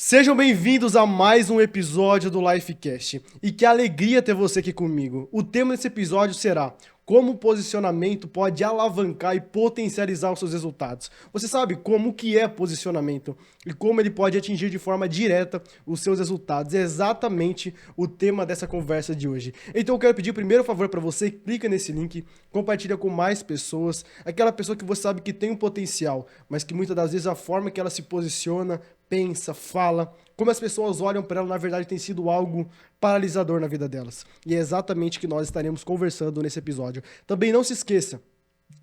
Sejam bem-vindos a mais um episódio do Lifecast. E que alegria ter você aqui comigo. O tema desse episódio será como o posicionamento pode alavancar e potencializar os seus resultados. Você sabe como que é posicionamento e como ele pode atingir de forma direta os seus resultados. É exatamente o tema dessa conversa de hoje. Então eu quero pedir o primeiro favor para você, clica nesse link, compartilha com mais pessoas, aquela pessoa que você sabe que tem um potencial, mas que muitas das vezes a forma que ela se posiciona, pensa, fala, como as pessoas olham para ela, na verdade, tem sido algo paralisador na vida delas. E é exatamente o que nós estaremos conversando nesse episódio. Também não se esqueça,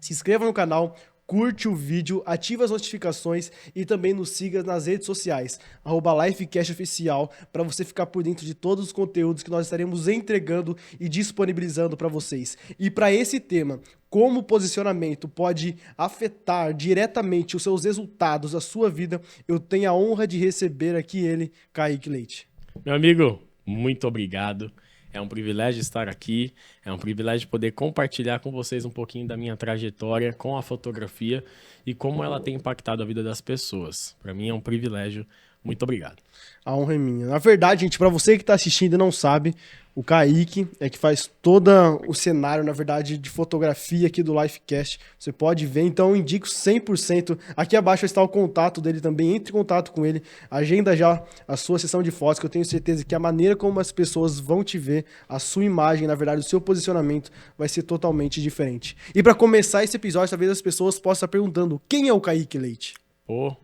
se inscreva no canal, curte o vídeo, ative as notificações e também nos siga nas redes sociais, @LifeCashOficial, para você ficar por dentro de todos os conteúdos que nós estaremos entregando e disponibilizando para vocês. E para esse tema, como o posicionamento pode afetar diretamente os seus resultados, a sua vida, eu tenho a honra de receber aqui ele, Kaique Leite. Meu amigo, muito obrigado. É um privilégio estar aqui, é um privilégio poder compartilhar com vocês um pouquinho da minha trajetória com a fotografia e como ela tem impactado a vida das pessoas. Para mim é um privilégio. Muito obrigado. A honra é minha. Na verdade, gente, para você que está assistindo e não sabe, o Kaique é que faz todo o cenário, na verdade, de fotografia aqui do Lifecast. Você pode ver, então eu indico 100%. Aqui abaixo está o contato dele também. Entre em contato com ele, agenda já a sua sessão de fotos, que eu tenho certeza que a maneira como as pessoas vão te ver, a sua imagem, na verdade, o seu posicionamento vai ser totalmente diferente. E para começar esse episódio, talvez as pessoas possam estar perguntando, quem é o Kaique Leite? O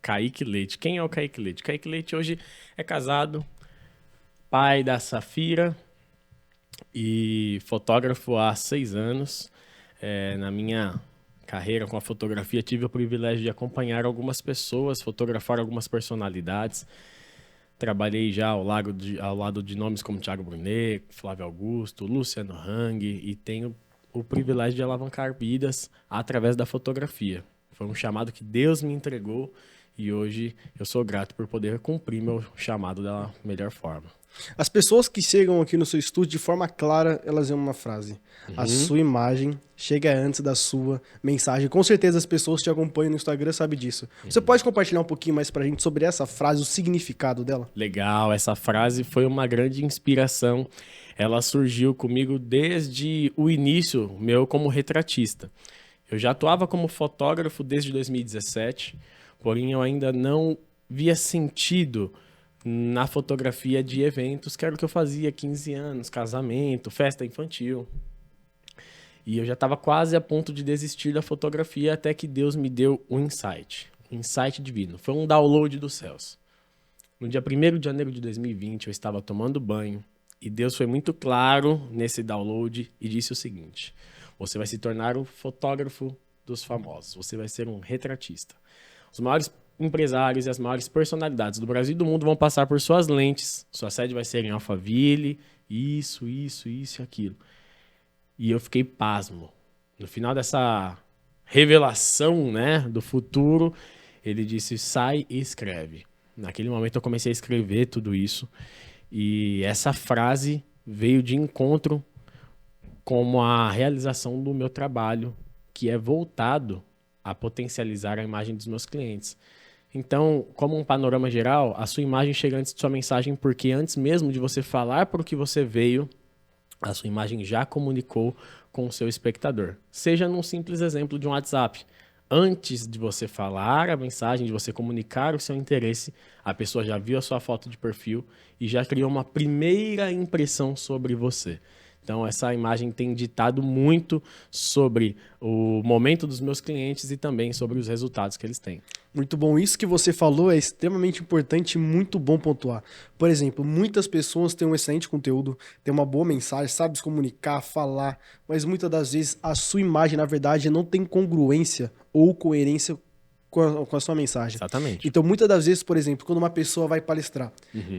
Kaique Leite. Quem é o Kaique Leite? Kaique Leite hoje é casado, pai da Safira e fotógrafo há 6 anos. Na minha carreira com a fotografia, tive o privilégio de acompanhar algumas pessoas, fotografar algumas personalidades. Trabalhei já ao lado de nomes como Thiago Brunet, Flávio Augusto, Luciano Hang, e tenho o privilégio de alavancar vidas através da fotografia. Foi um chamado que Deus me entregou e hoje eu sou grato por poder cumprir meu chamado da melhor forma. As pessoas que chegam aqui no seu estúdio de forma clara, elas veem uma frase. A sua imagem chega antes da sua mensagem. Com certeza as pessoas que te acompanham no Instagram sabem disso. Você pode compartilhar um pouquinho mais pra gente sobre essa frase, o significado dela? Legal, essa frase foi uma grande inspiração. Ela surgiu comigo desde o início meu como retratista. Eu já atuava como fotógrafo desde 2017, porém eu ainda não via sentido na fotografia de eventos, que era o que eu fazia, 15 anos, casamento, festa infantil. E eu já estava quase a ponto de desistir da fotografia até que Deus me deu um insight divino. Foi um download dos céus. No dia 1º de janeiro de 2020, eu estava tomando banho e Deus foi muito claro nesse download e disse o seguinte: você vai se tornar o fotógrafo dos famosos, você vai ser um retratista. Os maiores empresários e as maiores personalidades do Brasil e do mundo vão passar por suas lentes. Sua sede vai ser em Alphaville, isso e aquilo. E eu fiquei pasmo. No final dessa revelação, né, do futuro, ele disse, sai e escreve. Naquele momento eu comecei a escrever tudo isso. E essa frase veio de encontro com a realização do meu trabalho, que é voltado a potencializar a imagem dos meus clientes. Então, como um panorama geral, a sua imagem chega antes de sua mensagem, porque antes mesmo de você falar para o que você veio, a sua imagem já comunicou com o seu espectador. Seja num simples exemplo de um WhatsApp. Antes de você falar a mensagem, de você comunicar o seu interesse, a pessoa já viu a sua foto de perfil e já criou uma primeira impressão sobre você. Então, essa imagem tem ditado muito sobre o momento dos meus clientes e também sobre os resultados que eles têm. Muito bom. Isso que você falou é extremamente importante e muito bom pontuar. Por exemplo, muitas pessoas têm um excelente conteúdo, têm uma boa mensagem, sabem se comunicar, falar, mas muitas das vezes a sua imagem, na verdade, não tem congruência ou coerência com a sua mensagem. Exatamente. Então, muitas das vezes, por exemplo, quando uma pessoa vai palestrar,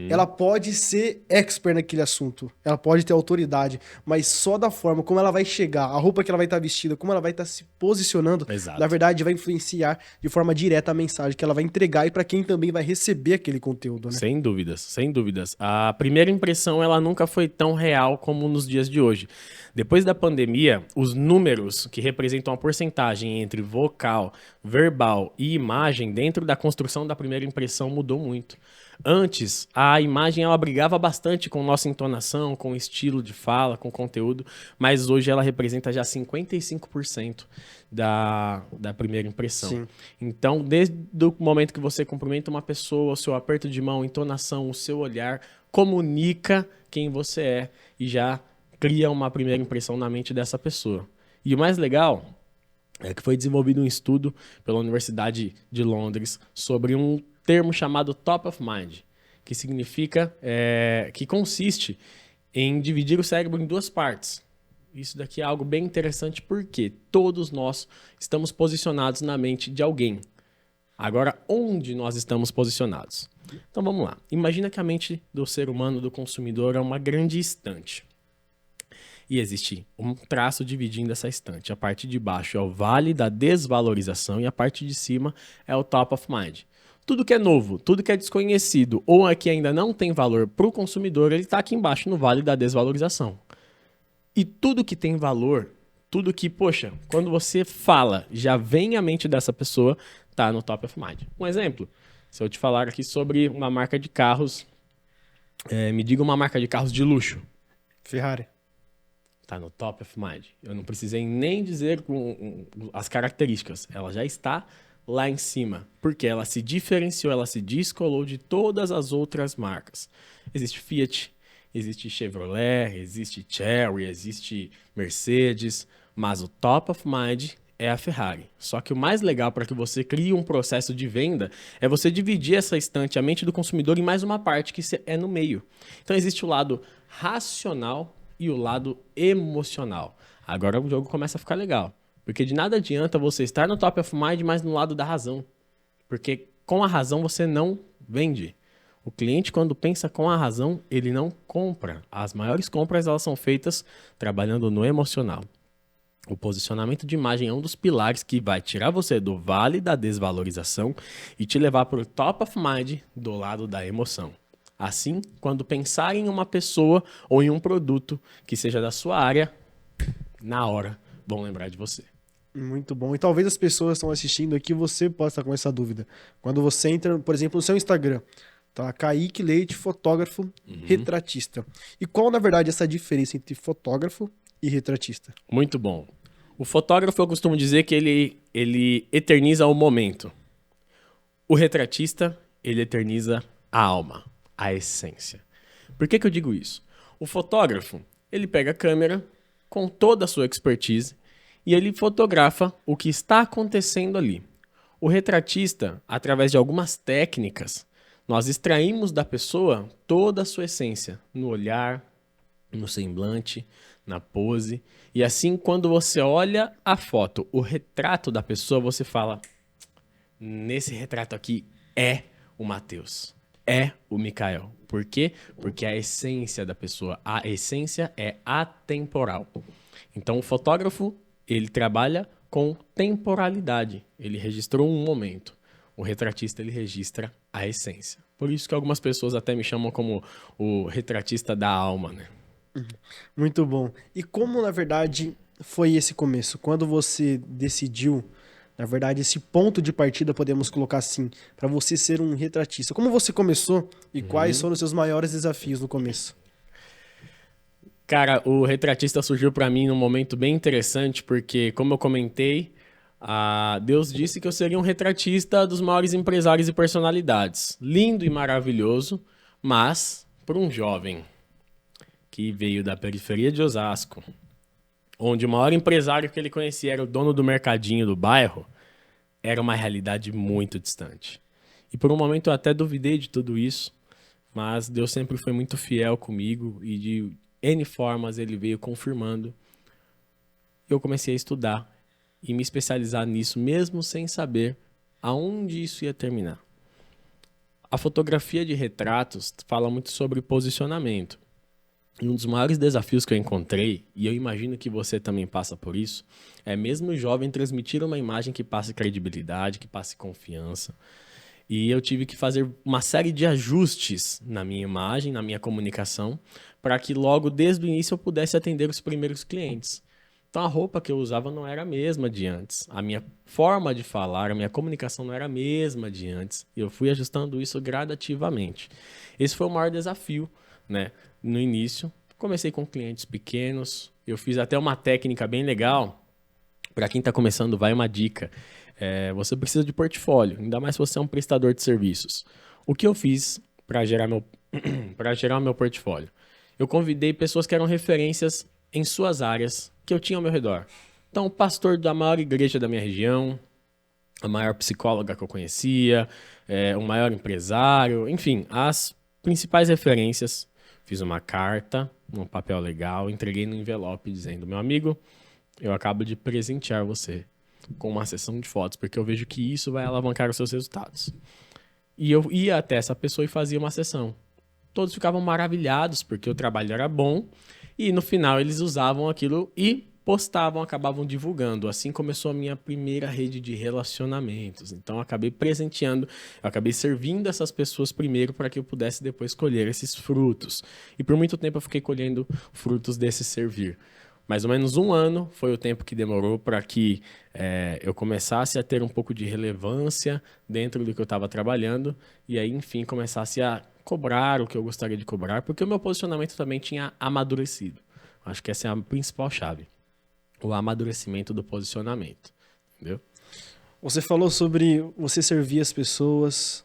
ela pode ser expert naquele assunto, ela pode ter autoridade, mas só da forma como ela vai chegar, a roupa que ela vai estar vestida, como ela vai estar se posicionando, Exato. na verdade, vai influenciar de forma direta a mensagem que ela vai entregar e para quem também vai receber aquele conteúdo, né? Sem dúvidas, sem dúvidas. A primeira impressão, ela nunca foi tão real como nos dias de hoje. Depois da pandemia, os números que representam a porcentagem entre vocal, verbal e imagem dentro da construção da primeira impressão mudou muito. Antes, a imagem ela brigava bastante com nossa entonação, com o estilo de fala, com o conteúdo, mas hoje ela representa já 55% da primeira impressão. Sim. Então, desde o momento que você cumprimenta uma pessoa, o seu aperto de mão, a entonação, o seu olhar, comunica quem você é e já cria uma primeira impressão na mente dessa pessoa. E o mais legal é que foi desenvolvido um estudo pela Universidade de Londres sobre um termo chamado top of mind, que significa, que consiste em dividir o cérebro em duas partes. Isso daqui é algo bem interessante porque todos nós estamos posicionados na mente de alguém. Agora, onde nós estamos posicionados? Então vamos lá. Imagina que a mente do ser humano, do consumidor, é uma grande estante. E existe um traço dividindo essa estante. A parte de baixo é o vale da desvalorização e a parte de cima é o top of mind. Tudo que é novo, tudo que é desconhecido ou é que ainda não tem valor para o consumidor, ele está aqui embaixo no vale da desvalorização. E tudo que tem valor, tudo que, poxa, quando você fala, já vem à mente dessa pessoa, está no top of mind. Um exemplo, se eu te falar aqui sobre uma marca de carros, me diga uma marca de carros de luxo. Ferrari. Está no top of mind. Eu não precisei nem dizer as características. Ela já está lá em cima. Porque ela se diferenciou, ela se descolou de todas as outras marcas. Existe Fiat, existe Chevrolet, existe Chery, existe Mercedes. Mas o top of mind é a Ferrari. Só que o mais legal para que você crie um processo de venda é você dividir essa estante, a mente do consumidor, em mais uma parte que é no meio. Então existe o lado racional e o lado emocional. Agora o jogo começa a ficar legal. Porque de nada adianta você estar no top of mind, mas no lado da razão. Porque com a razão você não vende. O cliente, quando pensa com a razão, ele não compra. As maiores compras elas são feitas trabalhando no emocional. O posicionamento de imagem é um dos pilares que vai tirar você do vale da desvalorização e te levar para o top of mind do lado da emoção. Assim, quando pensar em uma pessoa ou em um produto que seja da sua área, na hora vão lembrar de você. Muito bom. E talvez as pessoas que estão assistindo aqui, você possa estar com essa dúvida. Quando você entra, por exemplo, no seu Instagram, tá? Kaique Leite, fotógrafo, retratista. E qual, na verdade, essa diferença entre fotógrafo e retratista? Muito bom. O fotógrafo, eu costumo dizer que ele eterniza o momento. O retratista, ele eterniza a alma, a essência. Por que eu digo isso? O fotógrafo, ele pega a câmera com toda a sua expertise e ele fotografa o que está acontecendo ali. O retratista, através de algumas técnicas, nós extraímos da pessoa toda a sua essência, no olhar, no semblante, na pose. E assim, quando você olha a foto, o retrato da pessoa, você fala, nesse retrato aqui é o Matheus, é o Mikael. Por quê? Porque a essência da pessoa, a essência é atemporal. Então, o fotógrafo, ele trabalha com temporalidade. Ele registrou um momento. O retratista, ele registra a essência. Por isso que algumas pessoas até me chamam como o retratista da alma, né? Muito bom. E como, na verdade, foi esse começo? Quando você decidiu, na verdade, esse ponto de partida, podemos colocar assim, para você ser um retratista. Como você começou e quais foram os seus maiores desafios no começo? Cara, o retratista surgiu para mim num momento bem interessante, porque, como eu comentei, Deus disse que eu seria um retratista dos maiores empresários e personalidades. Lindo e maravilhoso, mas para um jovem que veio da periferia de Osasco, onde o maior empresário que ele conhecia era o dono do mercadinho do bairro, era uma realidade muito distante. E por um momento eu até duvidei de tudo isso, mas Deus sempre foi muito fiel comigo e de N formas ele veio confirmando. Eu comecei a estudar e me especializar nisso, mesmo sem saber aonde isso ia terminar. A fotografia de retratos fala muito sobre posicionamento. E um dos maiores desafios que eu encontrei, e eu imagino que você também passa por isso, é mesmo jovem transmitir uma imagem que passe credibilidade, que passe confiança. E eu tive que fazer uma série de ajustes na minha imagem, na minha comunicação, para que logo desde o início eu pudesse atender os primeiros clientes. Então a roupa que eu usava não era a mesma de antes. A minha forma de falar, a minha comunicação não era a mesma de antes. E eu fui ajustando isso gradativamente. Esse foi o maior desafio, né? No início, comecei com clientes pequenos. Eu fiz até uma técnica bem legal. Para quem está começando, vai uma dica. Você precisa de portfólio, ainda mais se você é um prestador de serviços. O que eu fiz para gerar para gerar o meu portfólio? Eu convidei pessoas que eram referências em suas áreas que eu tinha ao meu redor. Então, o pastor da maior igreja da minha região, a maior psicóloga que eu conhecia, o maior empresário, enfim, as principais referências. Fiz uma carta, um papel legal, entreguei no envelope dizendo: meu amigo, eu acabo de presentear você com uma sessão de fotos, porque eu vejo que isso vai alavancar os seus resultados. E eu ia até essa pessoa e fazia uma sessão. Todos ficavam maravilhados, porque o trabalho era bom, e no final eles usavam aquilo e postavam, acabavam divulgando. Assim começou a minha primeira rede de relacionamentos. Então eu acabei presenteando, eu acabei servindo essas pessoas primeiro para que eu pudesse depois colher esses frutos. E por muito tempo eu fiquei colhendo frutos desse servir. Mais ou menos 1 ano foi o tempo que demorou para que eu começasse a ter um pouco de relevância dentro do que eu estava trabalhando e aí, enfim, começasse a cobrar o que eu gostaria de cobrar, porque o meu posicionamento também tinha amadurecido. Acho que essa é a principal chave, o amadurecimento do posicionamento, entendeu? Você falou sobre você servir as pessoas,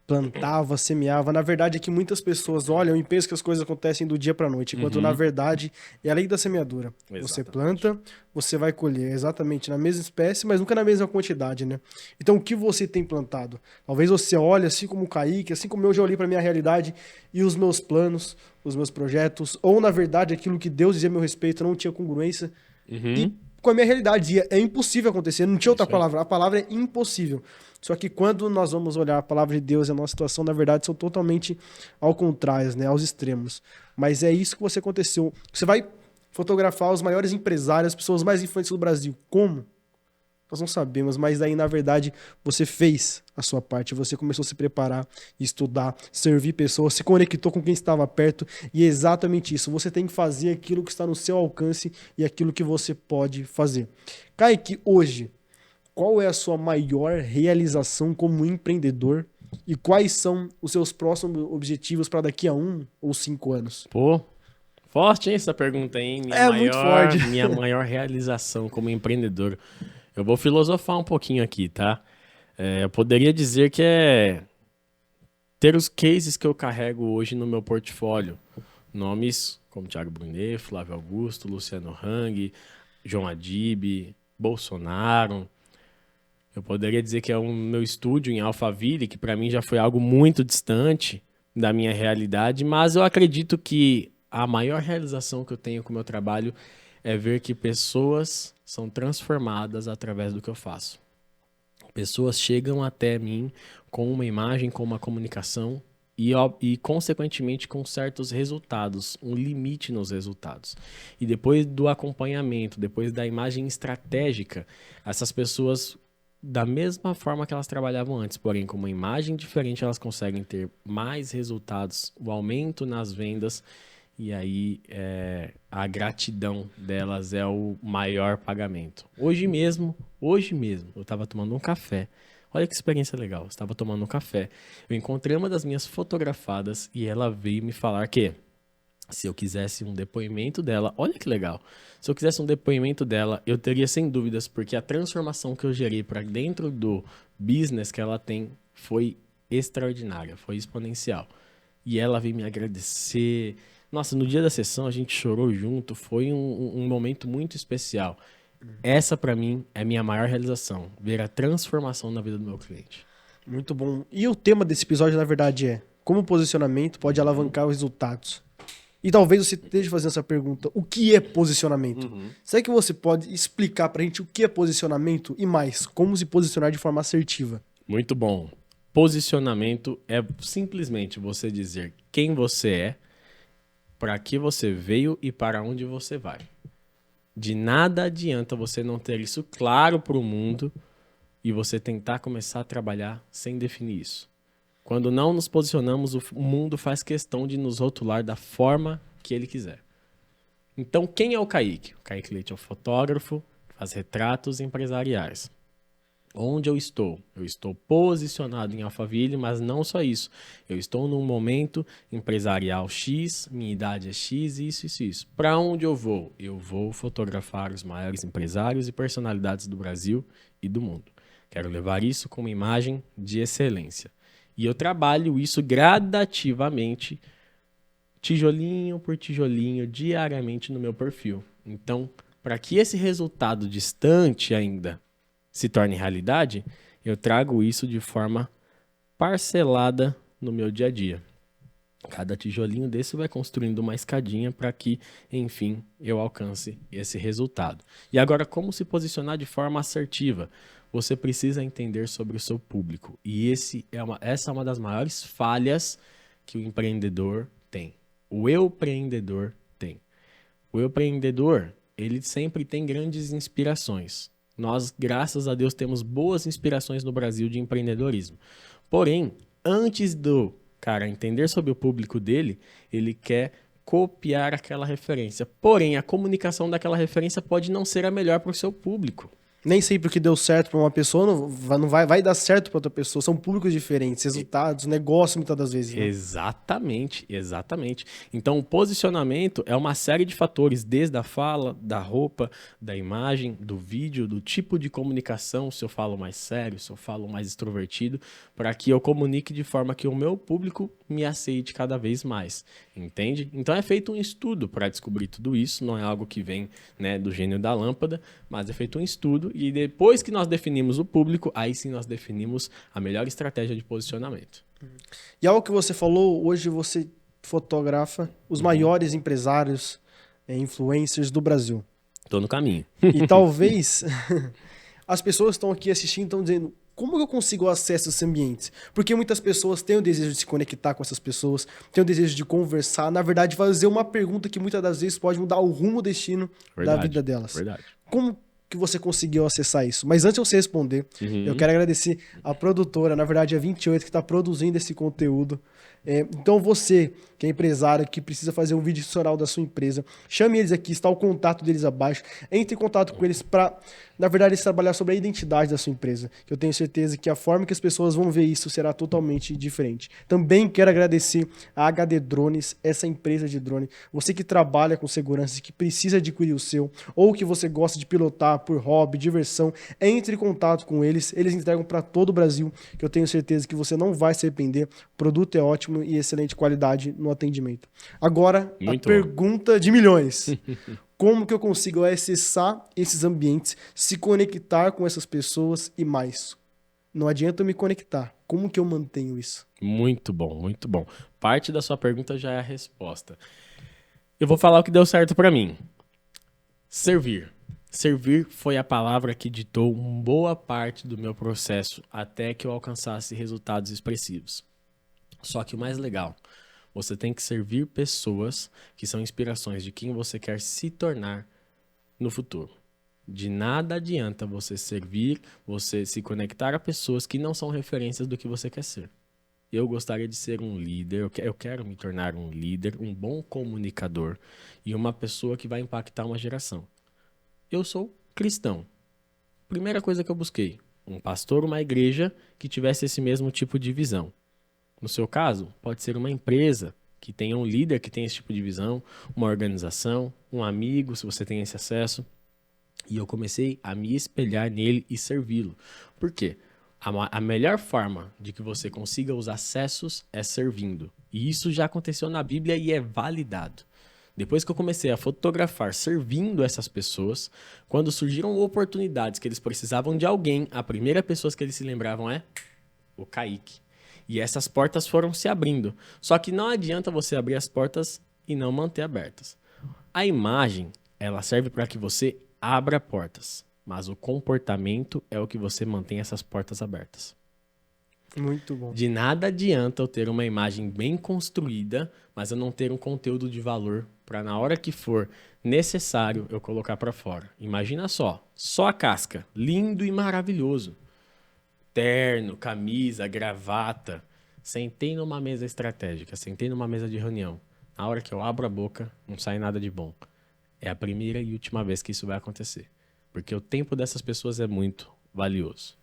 plantava, semeava. Na verdade é que muitas pessoas olham e pensam que as coisas acontecem do dia para noite, enquanto na verdade é a lei da semeadura. Você Exatamente. planta, você vai colher exatamente na mesma espécie, mas nunca na mesma quantidade, né? Então o que você tem plantado? Talvez você olhe assim como o Kaique, assim como eu já olhei para minha realidade e os meus planos, os meus projetos, ou na verdade aquilo que Deus dizia a meu respeito não tinha congruência e com a minha realidade. É impossível acontecer, não tinha outra Isso aí. palavra. A palavra é impossível. Só que quando nós vamos olhar a palavra de Deus e a nossa situação, na verdade, são totalmente ao contrário, né? Aos extremos. Mas é isso que você aconteceu. Você vai fotografar os maiores empresários, as pessoas mais influentes do Brasil. Como? Nós não sabemos, mas aí, na verdade, você fez a sua parte. Você começou a se preparar, estudar, servir pessoas, se conectou com quem estava perto. E é exatamente isso. Você tem que fazer aquilo que está no seu alcance e aquilo que você pode fazer. Kaique, hoje, qual é a sua maior realização como empreendedor? E quais são os seus próximos objetivos para daqui a 1 ou 5 anos? Pô, forte, hein, essa pergunta, hein? É muito forte. Minha maior realização como empreendedor. Eu vou filosofar um pouquinho aqui, tá? Eu poderia dizer que é ter os cases que eu carrego hoje no meu portfólio. Nomes como Thiago Brunet, Flávio Augusto, Luciano Hang, João Adib, Bolsonaro. Eu poderia dizer que é o meu estúdio em Alphaville, que para mim já foi algo muito distante da minha realidade, mas eu acredito que a maior realização que eu tenho com o meu trabalho é ver que pessoas são transformadas através do que eu faço. Pessoas chegam até mim com uma imagem, com uma comunicação e consequentemente, com certos resultados, um limite nos resultados. E depois do acompanhamento, depois da imagem estratégica, essas pessoas, da mesma forma que elas trabalhavam antes, porém com uma imagem diferente, elas conseguem ter mais resultados, o aumento nas vendas. E aí, a gratidão delas é o maior pagamento. Hoje mesmo, eu estava tomando um café. Olha que experiência legal. Eu estava tomando um café. Eu encontrei uma das minhas fotografadas e ela veio me falar que se eu quisesse um depoimento dela, olha que legal. Se eu quisesse um depoimento dela, eu teria sem dúvidas, porque a transformação que eu gerei para dentro do business que ela tem foi extraordinária, foi exponencial. E ela veio me agradecer. Nossa, no dia da sessão a gente chorou junto, foi um momento muito especial. Essa, para mim, é a minha maior realização, ver a transformação na vida do meu cliente. Muito bom. E o tema desse episódio, na verdade, é como o posicionamento pode alavancar os resultados. E talvez você esteja fazendo essa pergunta, o que é posicionamento? Será que você pode explicar pra gente o que é posicionamento e mais, como se posicionar de forma assertiva? Muito bom. Posicionamento é simplesmente você dizer quem você é, para que você veio e para onde você vai. De nada adianta você não ter isso claro para o mundo e você tentar começar a trabalhar sem definir isso. Quando não nos posicionamos, o mundo faz questão de nos rotular da forma que ele quiser. Então, quem é o Kaique? O Kaique Leite é o fotógrafo, faz retratos empresariais. Onde eu estou? Eu estou posicionado em Alphaville, mas não só isso. Eu estou num momento empresarial X, minha idade é X, isso. Para onde eu vou? Eu vou fotografar os maiores empresários e personalidades do Brasil e do mundo. Quero levar isso com uma imagem de excelência. E eu trabalho isso gradativamente, tijolinho por tijolinho, diariamente no meu perfil. Então, para que esse resultado distante ainda se torne realidade, eu trago isso de forma parcelada no meu dia a dia. Cada tijolinho desse vai construindo uma escadinha para que, enfim, eu alcance esse resultado. E agora, como se posicionar de forma assertiva? Você precisa entender sobre o seu público. E essa é uma das maiores falhas que o empreendedor tem. O empreendedor tem. O empreendedor, ele sempre tem grandes inspirações. Nós, graças a Deus, temos boas inspirações no Brasil de empreendedorismo. Porém, antes do cara entender sobre o público dele, ele quer copiar aquela referência. Porém, a comunicação daquela referência pode não ser a melhor para o seu público. Nem sempre o que deu certo para uma pessoa não vai dar certo para outra pessoa. São públicos diferentes, resultados, negócio muitas das vezes. Né? Exatamente. Então, o posicionamento é uma série de fatores, desde a fala, da roupa, da imagem, do vídeo, do tipo de comunicação, se eu falo mais sério, se eu falo mais extrovertido, para que eu comunique de forma que o meu público me aceite cada vez mais, entende? Então, é feito um estudo para descobrir tudo isso, não é algo que vem, né, do gênio da lâmpada, mas é feito um estudo e depois que nós definimos o público, aí sim nós definimos a melhor estratégia de posicionamento. E algo que você falou, hoje você fotografa os maiores empresários, influencers do Brasil. Tô no caminho. E talvez as pessoas que estão aqui assistindo estão dizendo, como eu consigo acesso a esses ambientes? Porque muitas pessoas têm o desejo de se conectar com essas pessoas, têm o desejo de conversar, na verdade fazer uma pergunta que muitas das vezes pode mudar o rumo, o destino da vida delas. Verdade. Como que você conseguiu acessar isso? Mas antes de você responder, eu quero agradecer a produtora, na verdade a 28, que está produzindo esse conteúdo. Então você, que é empresário, que precisa fazer um vídeo institucional da sua empresa, chame eles aqui, está o contato deles abaixo, entre em contato com eles para, na verdade, eles trabalhar sobre a identidade da sua empresa, que eu tenho certeza que a forma que as pessoas vão ver isso será totalmente diferente. Também quero agradecer a HD Drones, essa empresa de drone, você que trabalha com segurança e que precisa adquirir o seu, ou que você gosta de pilotar por hobby, diversão, entre em contato com eles, eles entregam para todo o Brasil, que eu tenho certeza que você não vai se arrepender, o produto é ótimo e excelente qualidade no atendimento. Agora, Muito a pergunta de milhões. Como que eu consigo acessar esses ambientes, se conectar com essas pessoas e mais? Não adianta eu me conectar. Como que eu mantenho isso? Muito bom. Parte da sua pergunta já é a resposta. Eu vou falar o que deu certo para mim. Servir. Servir foi a palavra que ditou boa parte do meu processo até que eu alcançasse resultados expressivos. Só que o mais legal, você tem que servir pessoas que são inspirações de quem você quer se tornar no futuro. De nada adianta você servir, você se conectar a pessoas que não são referências do que você quer ser. Eu gostaria de ser um líder, eu quero me tornar um líder, um bom comunicador e uma pessoa que vai impactar uma geração. Eu sou cristão. Primeira coisa que eu busquei, um pastor, uma igreja que tivesse esse mesmo tipo de visão. No seu caso, pode ser uma empresa que tenha um líder que tenha esse tipo de visão, uma organização, um amigo, se você tem esse acesso. E eu comecei a me espelhar nele e servi-lo. Por quê? A melhor forma de que você consiga os acessos é servindo. E isso já aconteceu na Bíblia e é validado. Depois que eu comecei a fotografar servindo essas pessoas, quando surgiram oportunidades que eles precisavam de alguém, a primeira pessoa que eles se lembravam é o Kaique. E essas portas foram se abrindo. Só que não adianta você abrir as portas e não manter abertas. A imagem, ela serve para que você abra portas. Mas o comportamento é o que você mantém essas portas abertas. Muito bom. De nada adianta eu ter uma imagem bem construída, mas eu não ter um conteúdo de valor para na hora que for necessário eu colocar para fora. Imagina só a casca, lindo e maravilhoso. Terno, camisa, gravata. Sentei numa mesa estratégica, sentei numa mesa de reunião. Na hora que eu abro a boca, não sai nada de bom. é a primeira e última vez que isso vai acontecer. Porque o tempo dessas pessoas é muito valioso.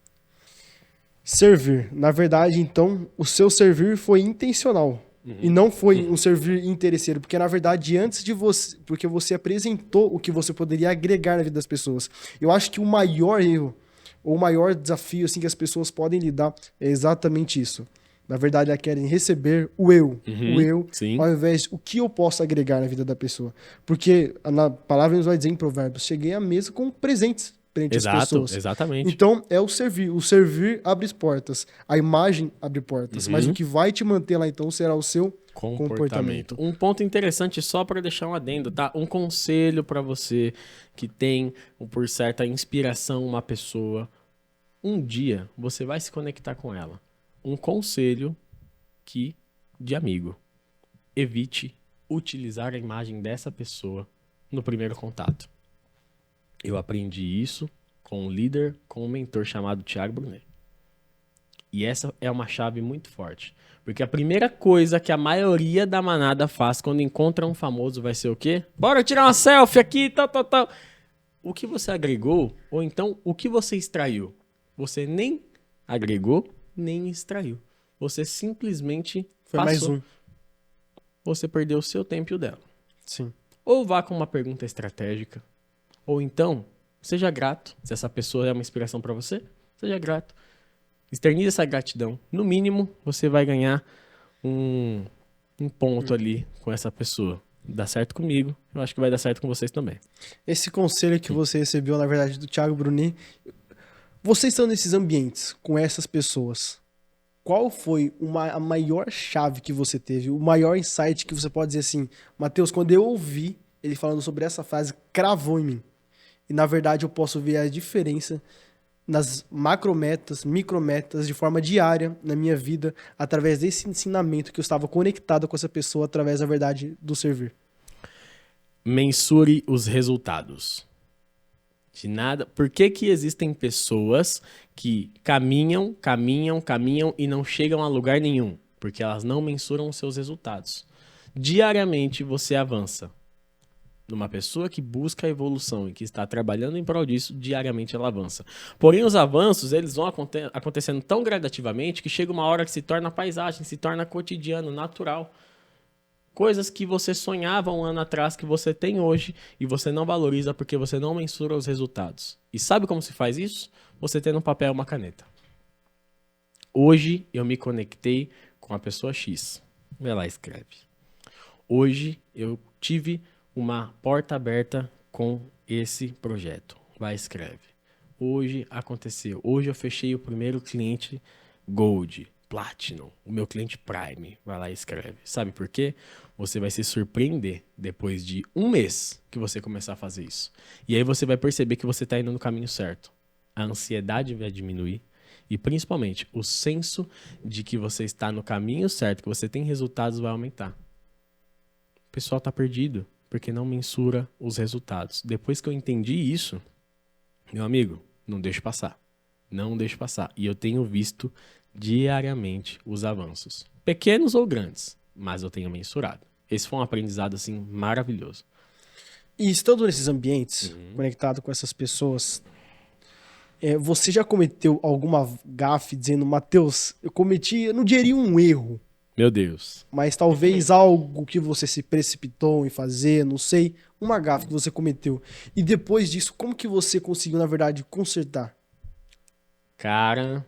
Servir. Na verdade, então, o seu servir foi intencional. E não foi um servir interesseiro. Porque, na verdade, antes de você... Porque você apresentou o que você poderia agregar na vida das pessoas. Eu acho que o maior erro, ou o maior desafio assim, que as pessoas podem lidar é exatamente isso. Na verdade, elas querem receber o eu. O eu, sim. ao invés de o que eu posso agregar na vida da pessoa. Porque a palavra nos vai dizer em Provérbios, cheguei à mesa com presentes perante as pessoas. Exatamente. Então, é o servir. O servir abre as portas. A imagem abre portas. Mas o que vai te manter lá, então, será o seu comportamento. Um ponto interessante só para deixar um adendo, tá? Um conselho para você que tem, por certa inspiração, uma pessoa. Um dia você vai se conectar com ela. Um conselho de amigo. Evite utilizar a imagem dessa pessoa no primeiro contato. Eu aprendi isso com um líder, com um mentor chamado Thiago Brunet. E essa é uma chave muito forte. Porque a primeira coisa que a maioria da manada faz quando encontra um famoso vai ser o quê? Bora tirar uma selfie aqui, tal. O que você agregou, ou então o que você extraiu? Você nem agregou, nem extraiu. Você simplesmente Foi mais um. Você perdeu o seu tempo e o dela. Sim. Ou vá com uma pergunta estratégica, ou então, seja grato. Se essa pessoa é uma inspiração para você, seja grato. Externize essa gratidão. No mínimo, você vai ganhar um ponto ali com essa pessoa. Dá certo comigo, eu acho que vai dar certo com vocês também. Esse conselho que você recebeu, na verdade, do Thiago Brunet, vocês estão nesses ambientes com essas pessoas. Qual foi a maior chave que você teve, o maior insight que você pode dizer assim, Matheus, quando eu ouvi ele falando sobre essa frase, cravou em mim. E, na verdade, eu posso ver a diferença nas macrometas, micrometas, de forma diária na minha vida, através desse ensinamento que eu estava conectado com essa pessoa, através, na verdade, do servir. Mensure os resultados. De nada. Por que que existem pessoas que caminham e não chegam a lugar nenhum? Porque elas não mensuram os seus resultados. Diariamente você avança. Numa pessoa que busca a evolução e que está trabalhando em prol disso, diariamente ela avança. Porém, os avanços, eles vão acontecendo tão gradativamente que chega uma hora que se torna paisagem, se torna cotidiano, natural. Coisas que você sonhava um ano atrás, que você tem hoje e você não valoriza porque você não mensura os resultados. E sabe como se faz isso? Você tendo um papel e uma caneta. Hoje eu me conectei com a pessoa X. Vai lá, escreve. Hoje eu tive uma porta aberta com esse projeto. Vai, escreve. Hoje aconteceu. Hoje eu fechei o primeiro cliente Gold, Platinum, o meu cliente Prime. Vai lá e escreve. Sabe por quê? Você vai se surpreender depois de um mês que você começar a fazer isso. E aí você vai perceber que você está indo no caminho certo. A ansiedade vai diminuir e, principalmente, o senso de que você está no caminho certo, que você tem resultados, vai aumentar. O pessoal está perdido porque não mensura os resultados. Depois que eu entendi isso, meu amigo, não deixe passar. Não deixe passar. E eu tenho visto diariamente os avanços. Pequenos ou grandes, mas eu tenho mensurado. Esse foi um aprendizado, assim, maravilhoso. E estando nesses ambientes, conectado com essas pessoas, você já cometeu alguma gafe dizendo, Matheus, eu não diria um erro, Meu Deus. mas talvez algo que você se precipitou em fazer, não sei, uma gafe que você cometeu. E depois disso, como que você conseguiu, na verdade, consertar? Cara,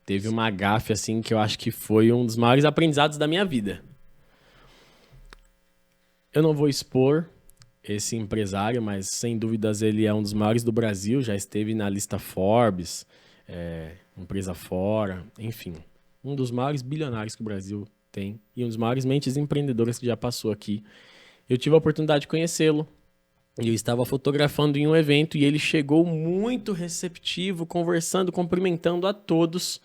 teve uma gafe, assim, que eu acho que foi um dos maiores aprendizados da minha vida. Eu não vou expor esse empresário, mas sem dúvidas ele é um dos maiores do Brasil, já esteve na lista Forbes, empresa fora, enfim. Um dos maiores bilionários que o Brasil tem e um dos maiores mentes empreendedoras que já passou aqui. Eu tive a oportunidade de conhecê-lo. Eu estava fotografando em um evento e ele chegou muito receptivo, conversando, cumprimentando a todos.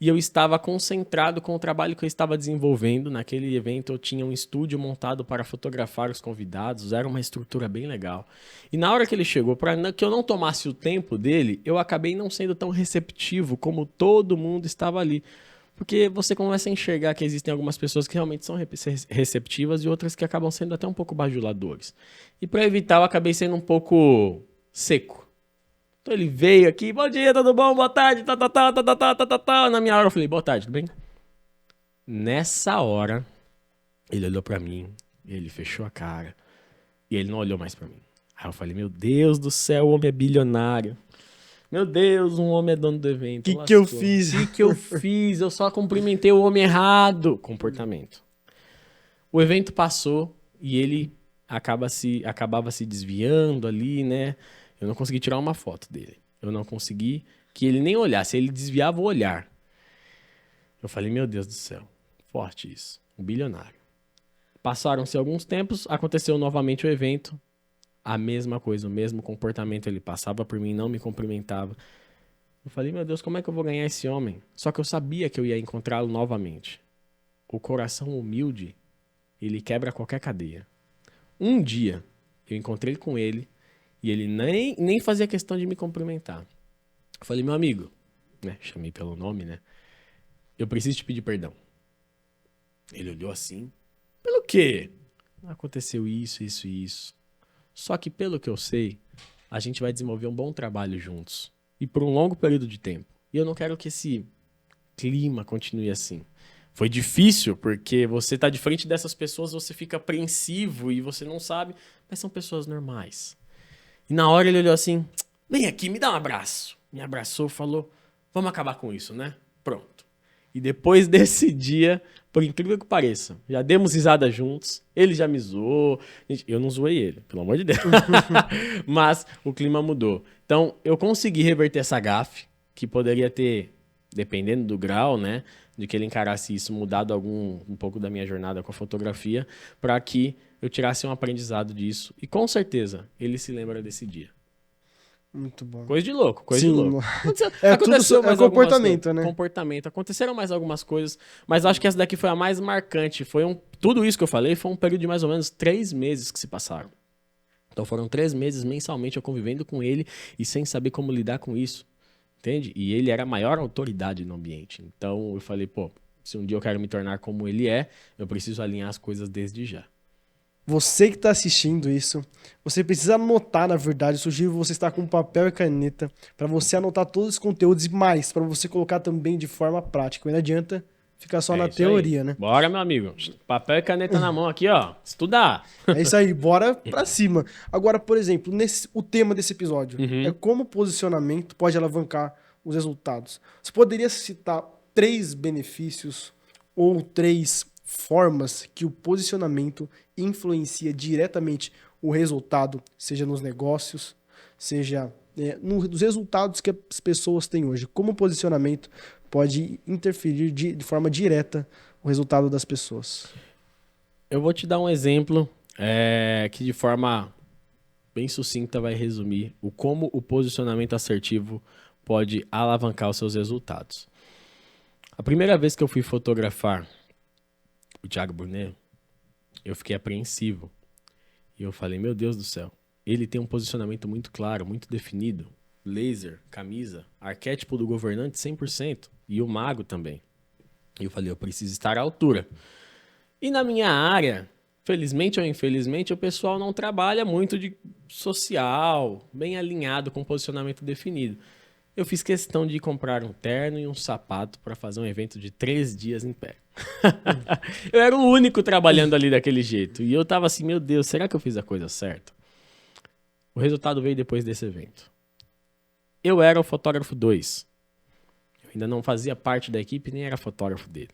E eu estava concentrado com o trabalho que eu estava desenvolvendo. Naquele evento eu tinha um estúdio montado para fotografar os convidados, era uma estrutura bem legal. E na hora que ele chegou, para que eu não tomasse o tempo dele, eu acabei não sendo tão receptivo como todo mundo estava ali. Porque você começa a enxergar que existem algumas pessoas que realmente são receptivas e outras que acabam sendo até um pouco bajuladores. E para evitar, eu acabei sendo um pouco seco. Então ele veio aqui, bom dia, tudo bom, boa tarde, tá. Na minha hora eu falei, boa tarde, tudo bem? Nessa hora, ele olhou pra mim, ele fechou a cara e ele não olhou mais pra mim. Aí eu falei, meu Deus do céu, o homem é bilionário. Meu Deus, um homem é dono do evento. O que eu fiz? O que eu fiz? Eu só cumprimentei o homem errado. Comportamento. O evento passou e ele acabava se desviando ali, né? Eu não consegui tirar uma foto dele. Eu não consegui que ele nem olhasse. Ele desviava o olhar. Eu falei, meu Deus do céu. Forte isso. Um bilionário. Passaram-se alguns tempos, aconteceu novamente o evento. A mesma coisa, o mesmo comportamento. Ele passava por mim, não me cumprimentava. Eu falei, meu Deus, como é que eu vou ganhar esse homem? Só que eu sabia que eu ia encontrá-lo novamente. O coração humilde, ele quebra qualquer cadeia. Um dia, eu encontrei com ele e ele nem fazia questão de me cumprimentar. Eu falei, meu amigo, né? Chamei pelo nome, né? Eu preciso te pedir perdão. Ele olhou assim. Pelo quê? Aconteceu isso, isso e isso. Só que, pelo que eu sei, a gente vai desenvolver um bom trabalho juntos. E por um longo período de tempo. E eu não quero que esse clima continue assim. Foi difícil, porque você tá de frente dessas pessoas, você fica apreensivo e você não sabe, mas são pessoas normais. E na hora ele olhou assim, vem aqui, me dá um abraço. Me abraçou, falou, vamos acabar com isso, né? Pronto. E depois desse dia, por incrível que pareça, já demos risada juntos, ele já me zoou, eu não zoei ele, pelo amor de Deus, mas o clima mudou. Então, eu consegui reverter essa gafe, que poderia ter, dependendo do grau, né, de que ele encarasse isso, mudado um pouco da minha jornada com a fotografia, para que eu tirasse um aprendizado disso, e com certeza, ele se lembra desse dia. Muito bom. Coisa de louco, coisa Sim, de louco. Aconteceu mais comportamento, né? Comportamento. Aconteceram mais algumas coisas, mas acho que essa daqui foi a mais marcante. Tudo isso que eu falei foi um período de mais ou menos 3 meses que se passaram. Então foram 3 meses mensalmente eu convivendo com ele e sem saber como lidar com isso. Entende? E ele era a maior autoridade no ambiente. Então eu falei, pô, se um dia eu quero me tornar como ele é, eu preciso alinhar as coisas desde já. Você que está assistindo isso, você precisa anotar, na verdade, eu sugiro você estar com papel e caneta para você anotar todos os conteúdos e mais, para você colocar também de forma prática. Não adianta ficar só na teoria, aí, né? Bora, meu amigo. Papel e caneta na mão aqui, ó. Estudar. É isso aí, bora pra cima. Agora, por exemplo, o tema desse episódio é como o posicionamento pode alavancar os resultados. Você poderia citar 3 benefícios ou 3 formas que o posicionamento influencia diretamente o resultado, seja nos negócios, seja nos resultados que as pessoas têm hoje. Como o posicionamento pode interferir de forma direta o resultado das pessoas. Eu vou te dar um exemplo que de forma bem sucinta vai resumir como o posicionamento assertivo pode alavancar os seus resultados. A primeira vez que eu fui fotografar o Thiago Brunet, eu fiquei apreensivo. E eu falei, meu Deus do céu, ele tem um posicionamento muito claro, muito definido. Laser, camisa, arquétipo do governante 100%. E o mago também. E eu falei, eu preciso estar à altura. E na minha área, felizmente ou infelizmente, o pessoal não trabalha muito de social, bem alinhado com posicionamento definido. Eu fiz questão de comprar um terno e um sapato para fazer um evento de 3 dias em pé. Eu era o único trabalhando ali daquele jeito. E eu tava assim, meu Deus, será que eu fiz a coisa certa? O resultado veio depois desse evento. Eu era o fotógrafo 2. Eu ainda não fazia parte da equipe, nem era fotógrafo dele.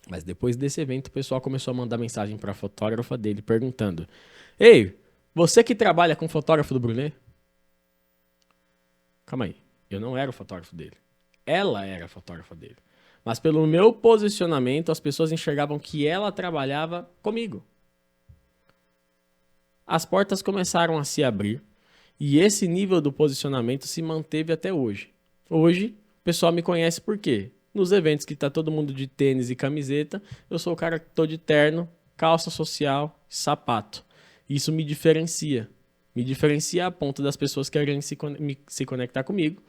Mas depois desse evento, o pessoal começou a mandar mensagem para a fotógrafa dele, perguntando: ei, você que trabalha com o fotógrafo do Brunet? Calma aí, eu não era o fotógrafo dele. Ela era a fotógrafa dele. Mas pelo meu posicionamento, as pessoas enxergavam que ela trabalhava comigo. As portas começaram a se abrir e esse nível do posicionamento se manteve até hoje. Hoje, o pessoal me conhece por quê? Nos eventos que tá todo mundo de tênis e camiseta, eu sou o cara que tô de terno, calça social, sapato. Isso me diferencia. Me diferencia a ponto das pessoas quererem se conectar comigo,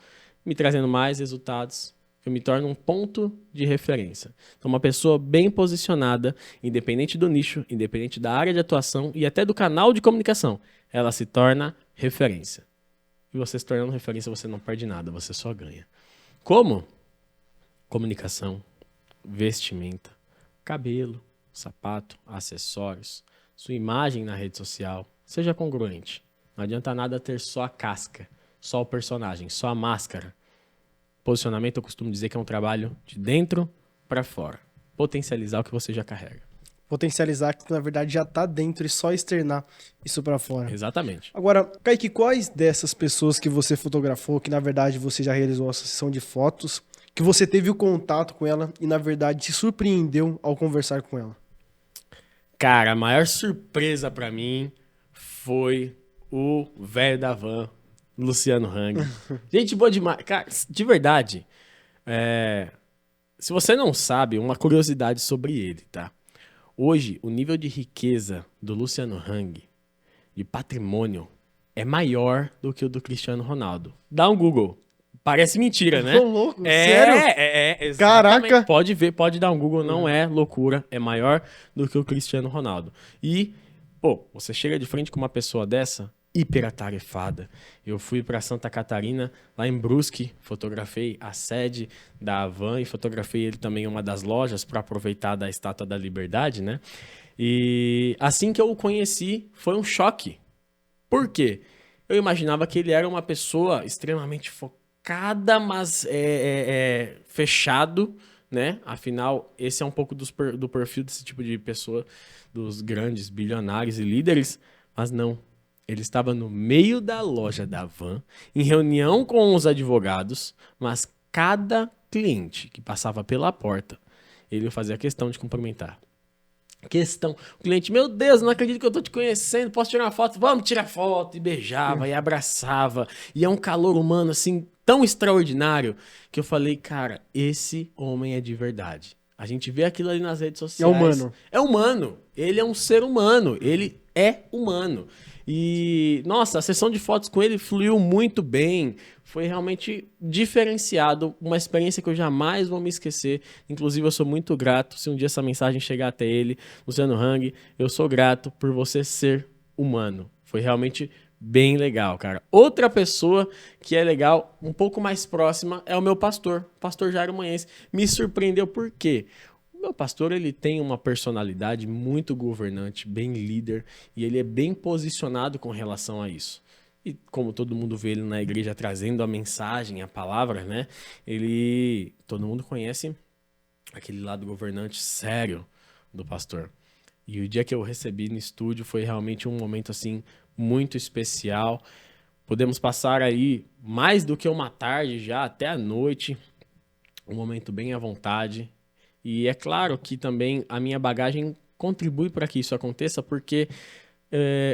me trazendo mais resultados, eu me torno um ponto de referência. Então, uma pessoa bem posicionada, independente do nicho, independente da área de atuação e até do canal de comunicação, ela se torna referência. E você se tornando referência, você não perde nada, você só ganha. Como? Comunicação, vestimenta, cabelo, sapato, acessórios, sua imagem na rede social. Seja congruente. Não adianta nada ter só a casca, só o personagem, só a máscara. Posicionamento, eu costumo dizer que é um trabalho de dentro para fora. Potencializar o que você já carrega. Potencializar que na verdade já tá dentro e só externar isso pra fora. Exatamente. Agora, Kaique, quais dessas pessoas que você fotografou, que na verdade você já realizou a sessão de fotos, que você teve o contato com ela e na verdade te surpreendeu ao conversar com ela? Cara, a maior surpresa pra mim foi o velho da van, Luciano Hang. Gente boa demais. Cara, de verdade, se você não sabe, uma curiosidade sobre ele, tá? Hoje, o nível de riqueza do Luciano Hang, de patrimônio, é maior do que o do Cristiano Ronaldo. Dá um Google. Parece mentira, né? Tô louco, sério? Exatamente. Caraca! Pode ver, pode dar um Google, não é loucura, é maior do que o Cristiano Ronaldo. E, pô, você chega de frente com uma pessoa dessa, hiperatarefada. Eu fui para Santa Catarina, lá em Brusque, fotografei a sede da Havan e fotografei ele também em uma das lojas para aproveitar da Estátua da Liberdade, né? E assim que eu o conheci, foi um choque. Por quê? Eu imaginava que ele era uma pessoa extremamente focada, mas fechado, né? Afinal, esse é um pouco do perfil desse tipo de pessoa, dos grandes bilionários e líderes, mas não. Ele estava no meio da loja da Havan, em reunião com os advogados, mas cada cliente que passava pela porta, ele fazia questão de cumprimentar. O cliente, meu Deus, não acredito que eu tô te conhecendo, posso tirar uma foto? Vamos tirar foto. E beijava, e abraçava. E é um calor humano, assim, tão extraordinário, que eu falei, cara, esse homem é de verdade. A gente vê aquilo ali nas redes sociais. É humano. É humano. Ele é um ser humano. Ele é humano. E, nossa, a sessão de fotos com ele fluiu muito bem. Foi realmente diferenciado. Uma experiência que eu jamais vou me esquecer. Inclusive, eu sou muito grato. Se um dia essa mensagem chegar até ele, Luciano Hang, eu sou grato por você ser humano. Foi realmente bem legal, cara. Outra pessoa que é legal, um pouco mais próxima, é o meu pastor Jairo Manhense. Me surpreendeu por quê? O meu pastor, ele tem uma personalidade muito governante, bem líder, e ele é bem posicionado com relação a isso. E como todo mundo vê ele na igreja trazendo a mensagem, a palavra, né? Todo mundo conhece aquele lado governante sério do pastor. E o dia que eu recebi no estúdio foi realmente um momento, assim, muito especial. Podemos passar aí mais do que uma tarde já, até a noite. Um momento bem à vontade. E é claro que também a minha bagagem contribui para que isso aconteça, porque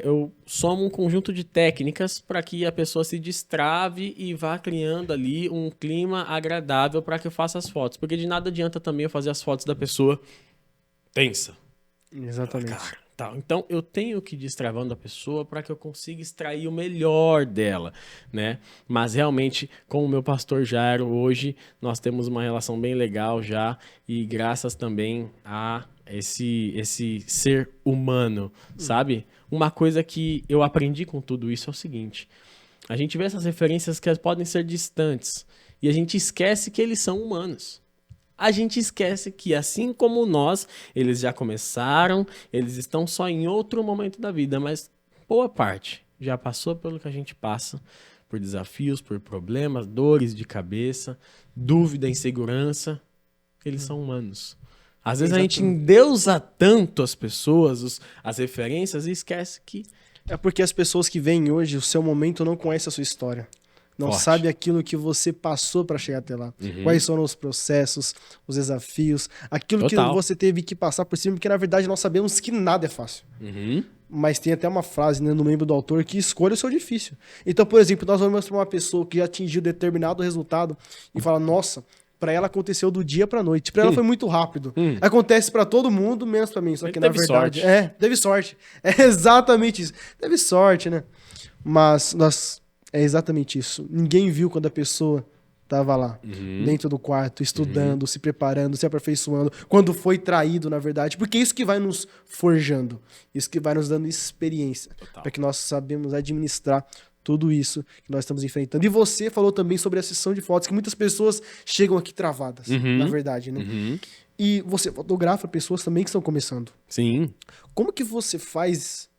eu somo um conjunto de técnicas para que a pessoa se destrave e vá criando ali um clima agradável para que eu faça as fotos. Porque de nada adianta também eu fazer as fotos da pessoa tensa. Exatamente. Cara, tá. Então eu tenho que ir destravando a pessoa para que eu consiga extrair o melhor dela, né? Mas realmente, com o meu pastor Jairo, hoje nós temos uma relação bem legal já, e graças também a esse ser humano, sabe? Uma coisa que eu aprendi com tudo isso é o seguinte: a gente vê essas referências que podem ser distantes e a gente esquece que eles são humanos. A gente esquece que, assim como nós, eles já começaram, eles estão só em outro momento da vida, mas boa parte já passou pelo que a gente passa, por desafios, por problemas, dores de cabeça, dúvida, insegurança. Eles são humanos. Às vezes a gente endeusa tanto as pessoas, as referências, e esquece que... É porque as pessoas que vêm hoje, o seu momento, não conhecem a sua história. Não sabe aquilo que você passou para chegar até lá. Quais foram os processos, os desafios, aquilo que você teve que passar por cima, porque na verdade nós sabemos que nada é fácil. Mas tem até uma frase, né, no membro do autor, que escolha o seu difícil. Então, por exemplo, nós vamos para uma pessoa que já atingiu determinado resultado e fala, nossa, para ela aconteceu do dia para noite. Para ela foi muito rápido. Acontece para todo mundo, menos para mim. Só que na verdade... Sorte. Teve sorte. É exatamente isso. Teve sorte, né? Mas nós... É exatamente isso. Ninguém viu quando a pessoa tava lá, dentro do quarto, estudando, se preparando, se aperfeiçoando, quando foi traído, na verdade, porque isso que vai nos forjando, isso que vai nos dando experiência, para que nós sabemos administrar tudo isso que nós estamos enfrentando. E você falou também sobre a sessão de fotos, que muitas pessoas chegam aqui travadas, na verdade, né? E você fotografa pessoas também que estão começando. Sim. Como que você faz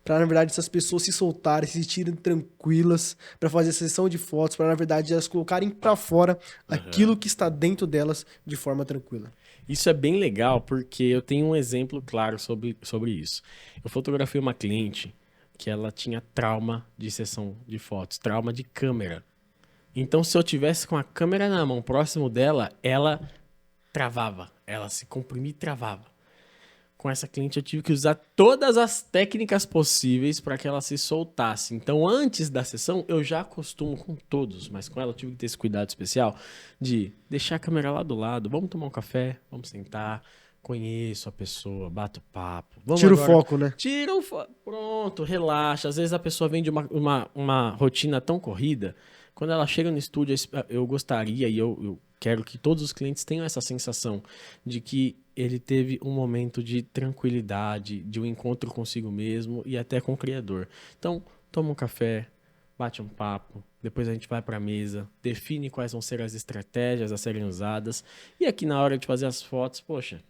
para, na verdade, essas pessoas se soltarem, se sentirem tranquilas, para fazer essa sessão de fotos, para, na verdade, elas colocarem para fora aquilo que está dentro delas de forma tranquila? Isso é bem legal, porque eu tenho um exemplo claro sobre isso. Eu fotografei uma cliente que ela tinha trauma de sessão de fotos, trauma de câmera. Então, se eu tivesse com a câmera na mão próximo dela, ela travava, ela se comprimia e travava. Com essa cliente eu tive que usar todas as técnicas possíveis para que ela se soltasse. Então, antes da sessão, eu já costumo com todos, mas com ela eu tive que ter esse cuidado especial de deixar a câmera lá do lado, vamos tomar um café, vamos sentar, conheço a pessoa, bato papo. Tira o foco, né? Tira o foco, pronto, relaxa. Às vezes a pessoa vem de uma rotina tão corrida, quando ela chega no estúdio, eu gostaria e eu quero que todos os clientes tenham essa sensação de que ele teve um momento de tranquilidade, de um encontro consigo mesmo e até com o criador. Então, toma um café, bate um papo, depois a gente vai para a mesa, define quais vão ser as estratégias a serem usadas e aqui na hora de fazer as fotos, poxa,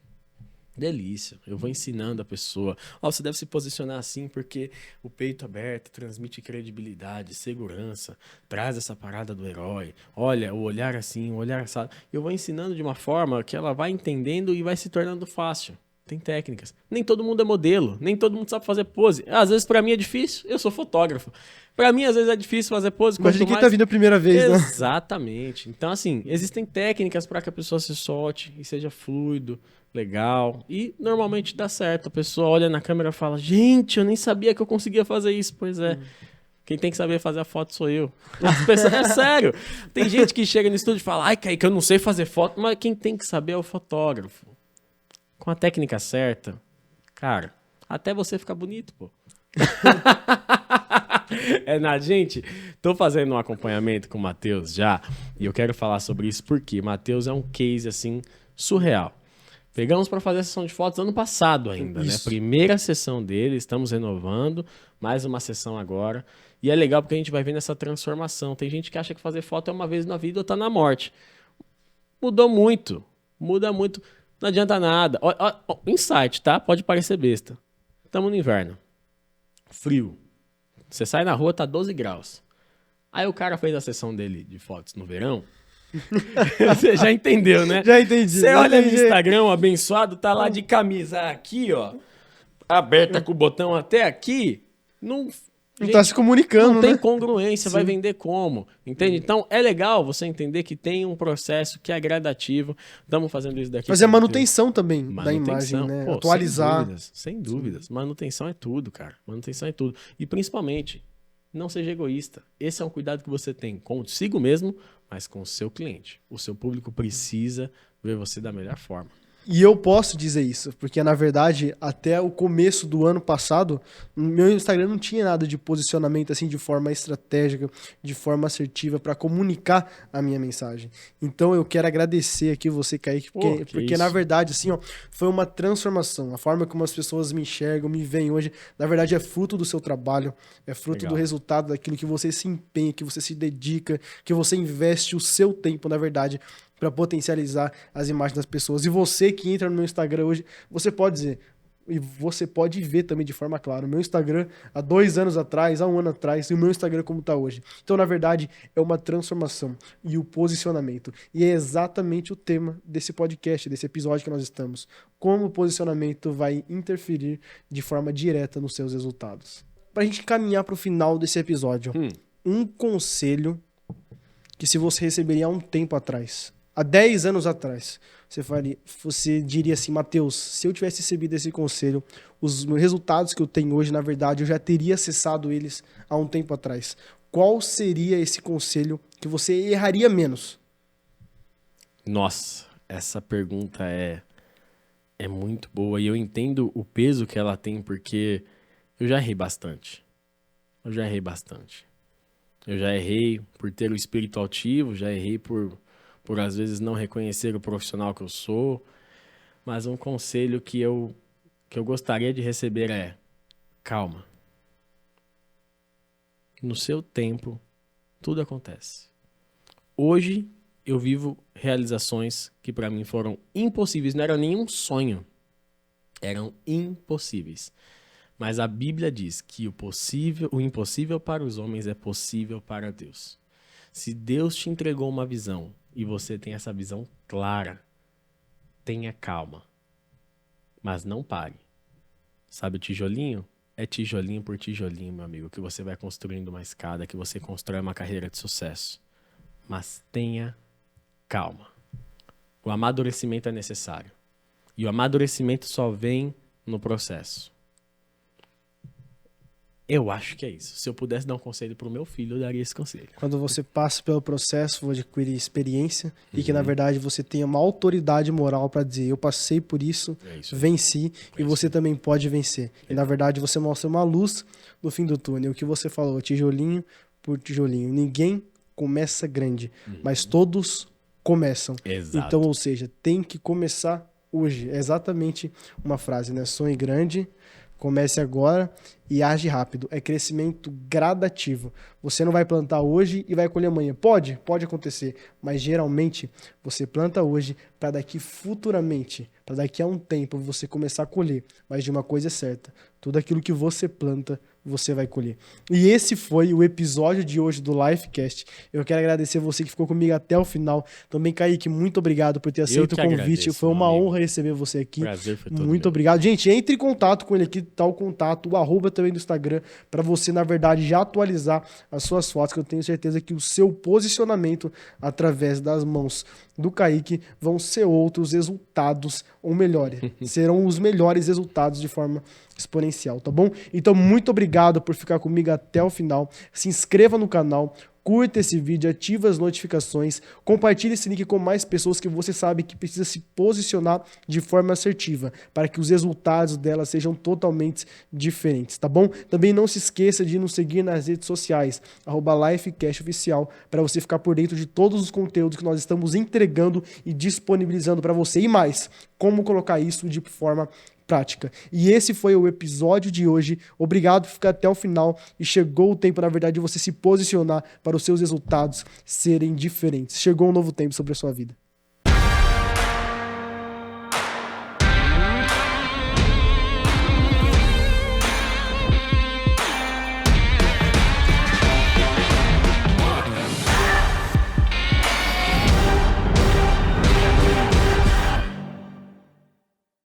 delícia, eu vou ensinando a pessoa. Você deve se posicionar assim porque o peito aberto transmite credibilidade, segurança, traz essa parada do herói. Olha, o olhar assim, o olhar assado. Eu vou ensinando de uma forma que ela vai entendendo e vai se tornando fácil. Tem técnicas. Nem todo mundo é modelo, nem todo mundo sabe fazer pose. Às vezes pra mim é difícil, eu sou fotógrafo. Pra mim às vezes é difícil fazer pose. Imagina quem tá vindo a primeira vez, né? Exatamente. Então assim, existem técnicas para que a pessoa se solte e seja fluido, legal. E normalmente dá certo. A pessoa olha na câmera e fala, gente, eu nem sabia que eu conseguia fazer isso. Pois é. Quem tem que saber fazer a foto sou eu. É sério. Tem gente que chega no estúdio e fala, ai, Kaique, eu não sei fazer foto. Mas quem tem que saber é o fotógrafo. Com a técnica certa, cara, até você ficar bonito, pô. Gente, tô fazendo um acompanhamento com o Matheus já, e eu quero falar sobre isso porque Matheus é um case, assim, surreal. Pegamos para fazer a sessão de fotos ano passado ainda, né? Primeira sessão dele, estamos renovando, mais uma sessão agora. E é legal porque a gente vai vendo essa transformação. Tem gente que acha que fazer foto é uma vez na vida ou tá na morte. Mudou muito, muda muito. Não adianta nada. Insight, tá? Pode parecer besta. Estamos no inverno. Frio. Você sai na rua, tá 12 graus. Aí o cara fez a sessão dele de fotos no verão. Você já entendeu, né? Já entendi. Você olha no Instagram, o abençoado tá lá de camisa aqui, ó. Aberta com o botão até aqui. Não tá se comunicando, não tem né? congruência, vai vender como? Entende? Então, é legal você entender que tem um processo que é gradativo. Estamos fazendo isso daqui. Fazer a manutenção também da imagem, né? Pô, atualizar. Sem dúvidas. Manutenção é tudo, cara. Manutenção é tudo. E, principalmente, não seja egoísta. Esse é um cuidado que você tem consigo mesmo, mas com o seu cliente. O seu público precisa ver você da melhor forma. E eu posso dizer isso, porque na verdade, até o começo do ano passado, no meu Instagram não tinha nada de posicionamento assim de forma estratégica, de forma assertiva para comunicar a minha mensagem. Então eu quero agradecer aqui você, Kaique, porque na verdade assim, ó, foi uma transformação. A forma como as pessoas me enxergam, me veem hoje, na verdade é fruto do seu trabalho, é fruto do resultado daquilo que você se empenha, que você se dedica, que você investe o seu tempo, na verdade, para potencializar as imagens das pessoas. E você que entra no meu Instagram hoje, você pode dizer, e você pode ver também de forma clara, o meu Instagram há 2 anos atrás, há 1 ano atrás, e o meu Instagram como está hoje. Então, na verdade, é uma transformação e o posicionamento. E é exatamente o tema desse podcast, desse episódio que nós estamos. Como o posicionamento vai interferir de forma direta nos seus resultados. Para a gente caminhar para o final desse episódio, um conselho que se você receberia há um tempo atrás, há 10 anos atrás, você diria assim, Matheus, se eu tivesse recebido esse conselho, os resultados que eu tenho hoje, na verdade, eu já teria acessado eles há um tempo atrás. Qual seria esse conselho que você erraria menos? Nossa, essa pergunta é muito boa e eu entendo o peso que ela tem porque eu já errei bastante. Eu já errei por ter o espírito altivo, já errei por às vezes não reconhecer o profissional que eu sou. Mas um conselho que eu gostaria de receber é: calma. No seu tempo, tudo acontece. Hoje, eu vivo realizações que para mim foram impossíveis. Não era nenhum sonho. Eram impossíveis. Mas a Bíblia diz que o impossível para os homens é possível para Deus. Se Deus te entregou uma visão e você tem essa visão clara, tenha calma. Mas não pare. Sabe o tijolinho? É tijolinho por tijolinho, meu amigo, que você vai construindo uma escada, que você constrói uma carreira de sucesso. Mas tenha calma. O amadurecimento é necessário. E o amadurecimento só vem no processo. Eu acho que é isso. Se eu pudesse dar um conselho pro meu filho, eu daria esse conselho. Quando você passa pelo processo, você adquire experiência e que, na verdade, você tenha uma autoridade moral para dizer: eu passei por isso, venci, e você também pode vencer. E, na verdade, você mostra uma luz no fim do túnel. O que você falou, tijolinho por tijolinho. Ninguém começa grande, mas todos começam. Exato. Então, ou seja, tem que começar hoje. É exatamente uma frase, né? Sonhe grande, comece agora e age rápido. É crescimento gradativo. Você não vai plantar hoje e vai colher amanhã. Pode acontecer, mas geralmente você planta hoje para daqui futuramente, para daqui a um tempo você começar a colher. Mas de uma coisa é certa: tudo aquilo que você planta, você vai colher. E esse foi o episódio de hoje do Lifecast. Eu quero agradecer você que ficou comigo até o final. Também, Kaique, muito obrigado por ter aceito o convite. Agradeço, foi uma honra receber você aqui. Prazer foi todo Muito meu. obrigado. Gente, entre em contato com ele aqui, tá o contato, o arroba também do Instagram, para você, na verdade, já atualizar as suas fotos, que eu tenho certeza que o seu posicionamento através das mãos do Kaique vão ser outros resultados, ou melhor, serão os melhores resultados de forma exponencial, tá bom? Então, muito obrigado por ficar comigo até o final. Se inscreva no canal, curta esse vídeo, ativa as notificações, compartilhe esse link com mais pessoas que você sabe que precisa se posicionar de forma assertiva, para que os resultados dela sejam totalmente diferentes, tá bom? Também não se esqueça de nos seguir nas redes sociais, @LifeCastOficial, para você ficar por dentro de todos os conteúdos que nós estamos entregando e disponibilizando para você. E mais, como colocar isso de forma prática. E esse foi o episódio de hoje. Obrigado por ficar até o final. E chegou o tempo, na verdade, de você se posicionar para os seus resultados serem diferentes. Chegou um novo tempo sobre a sua vida.